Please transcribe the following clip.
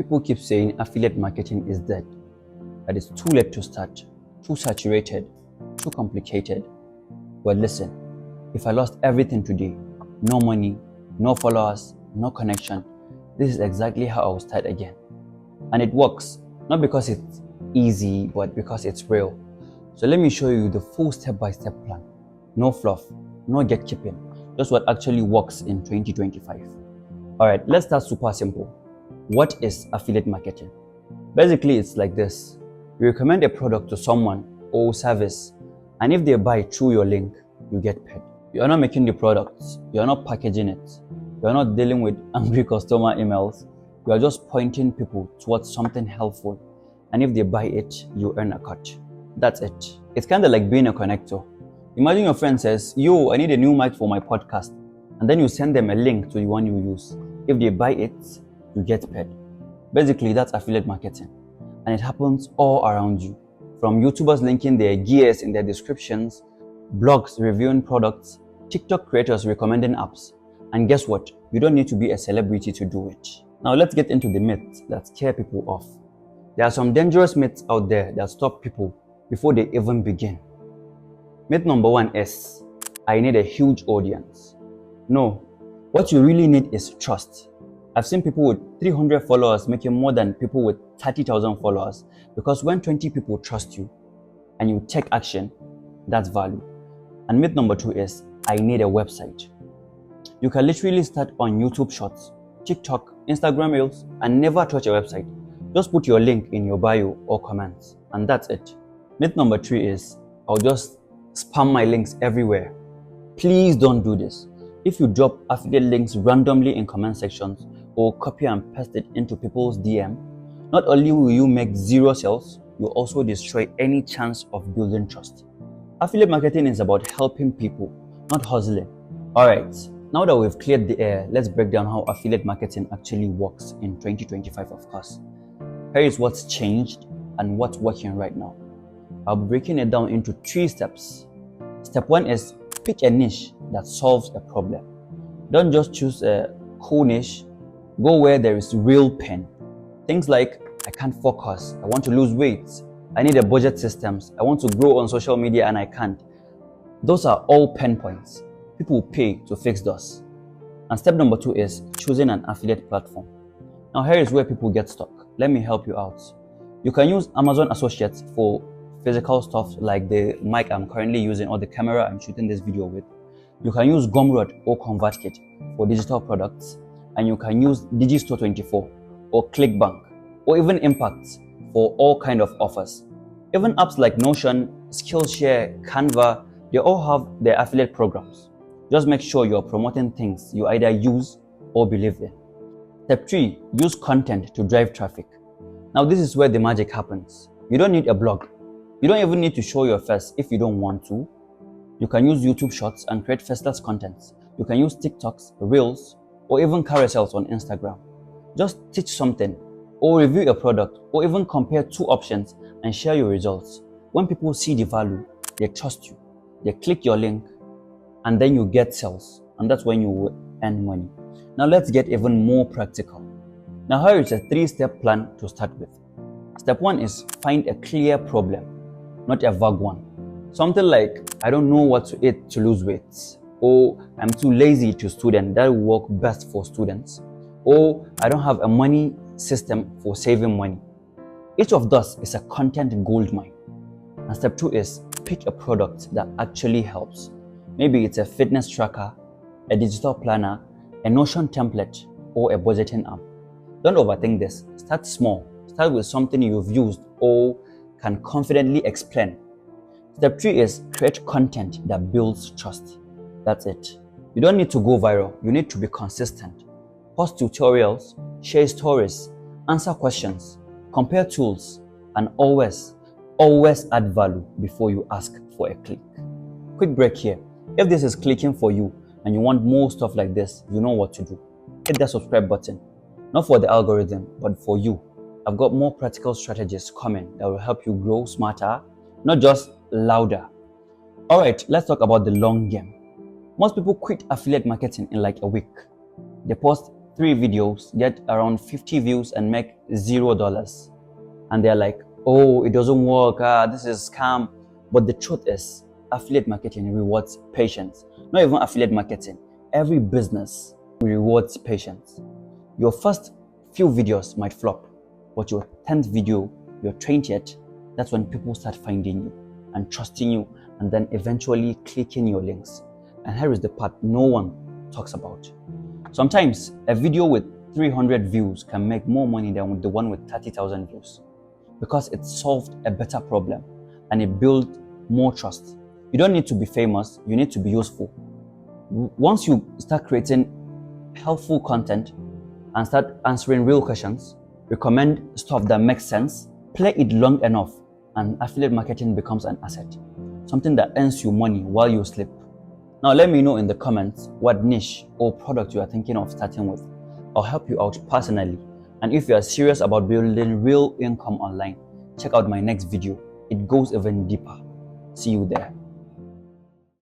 People keep saying affiliate marketing is dead, that it's too late to start, too saturated, too complicated. But listen, if I lost everything today, no money, no followers, no connection, this is exactly how I'll start again. And it works, not because it's easy, but because it's real. So let me show you the full step-by-step plan. No fluff, no gatekeeping, just what actually works in 2025. Alright, let's start super simple. What is affiliate marketing? Basically, it's like this. You recommend a product to someone or service, and if they buy through your link, you get paid. You are not making the products, you are not packaging it, you are not dealing with angry customer emails, you are just pointing people towards something helpful, and if they buy it, you earn a cut. That's it. It's kind of like being a connector. Imagine your friend says, yo, I need a new mic for my podcast, and then you send them a link to the one you use. If they buy it, you get paid. Basically, that's affiliate marketing, and it happens all around you. From YouTubers linking their gears in their descriptions, blogs reviewing products, TikTok creators recommending apps. And guess what? You don't need to be a celebrity to do it. Now let's get into the myths that scare people off. There are some dangerous myths out there that stop people before they even begin. Myth number 1 is, I need a huge audience. No, what you really need is trust. I've seen people with 300 followers making more than people with 30,000 followers, because when 20 people trust you and you take action, that's value. And myth number 2 is, I need a website. You can literally start on YouTube Shorts, TikTok, Instagram Reels, and never touch a website. Just put your link in your bio or comments, and that's it. Myth number 3 is, I'll just spam my links everywhere. Please don't do this. If you drop affiliate links randomly in comment sections or copy and paste it into people's DM, not only will you make zero sales, you also destroy any chance of building trust. Affiliate marketing is about helping people, not hustling. Alright, now that we've cleared the air, let's break down how affiliate marketing actually works in 2025, of course. Here is what's changed and what's working right now. I'll be breaking it down into 3 steps. Step 1 is pick a niche that solves a problem. Don't just choose a cool niche, go where there is real pain. Things like, I can't focus, I want to lose weight, I need a budget systems, I want to grow on social media and I can't. Those are all pain points. People pay to fix those. And step number 2 is choosing an affiliate platform. Now here is where people get stuck. Let me help you out. You can use Amazon Associates for physical stuff like the mic I'm currently using or the camera I'm shooting this video with. You can use Gumroad or ConvertKit for digital products, and you can use Digistore24 or ClickBank or even Impact for all kind of offers. Even apps like Notion, Skillshare, Canva, they all have their affiliate programs. Just make sure you're promoting things you either use or believe in. Step 3, use content to drive traffic. Now this is where the magic happens. You don't need a blog. You don't even need to show your face if you don't want to. You can use YouTube Shorts and create faceless contents. You can use TikToks, Reels, or even carousels on Instagram. Just teach something, or review a product, or even compare 2 options and share your results. When people see the value, they trust you. They click your link, and then you get sales, and that's when you will earn money. Now let's get even more practical. Now here is a 3-step plan to start with. Step 1 is find a clear problem, not a vague one. Something like, I don't know what to eat to lose weight, or I'm too lazy to student, that will work best for students, or I don't have a money system for saving money. Each of those is a content goldmine. And step 2 is pick a product that actually helps. Maybe it's a fitness tracker, a digital planner, a Notion template, or a budgeting app. Don't overthink this. Start small. Start with something you've used or can confidently explain. Step 3 is create content that builds trust. That's it. You don't need to go viral. You need to be consistent. Post tutorials, share stories, answer questions, compare tools, and always add value before you ask for a click. Quick break here. If this is clicking for you and you want more stuff like this, you know what to do. Hit that subscribe button. Not for the algorithm, but for you. I've got more practical strategies coming that will help you grow smarter, not just louder. Alright, let's talk about the long game. Most people quit affiliate marketing in like a week. They post 3 videos, get around 50 views and make $0. And they're like, oh, it doesn't work, this is scam. But the truth is, affiliate marketing rewards patience. Not even affiliate marketing. Every business rewards patience. Your first few videos might flop, but your 10th video, your 20th, that's when people start finding you and trusting you, and then eventually clicking your links. And here is the part no one talks about. Sometimes a video with 300 views can make more money than the one with 30,000 views, because it solved a better problem and it built more trust. You don't need to be famous, you need to be useful. Once you start creating helpful content and start answering real questions, recommend stuff that makes sense, play it long enough, and affiliate marketing becomes an asset, something that earns you money while you sleep. Now let me know in the comments what niche or product you are thinking of starting with. I'll help you out personally. And if you are serious about building real income online, check out my next video. It goes even deeper. See you there.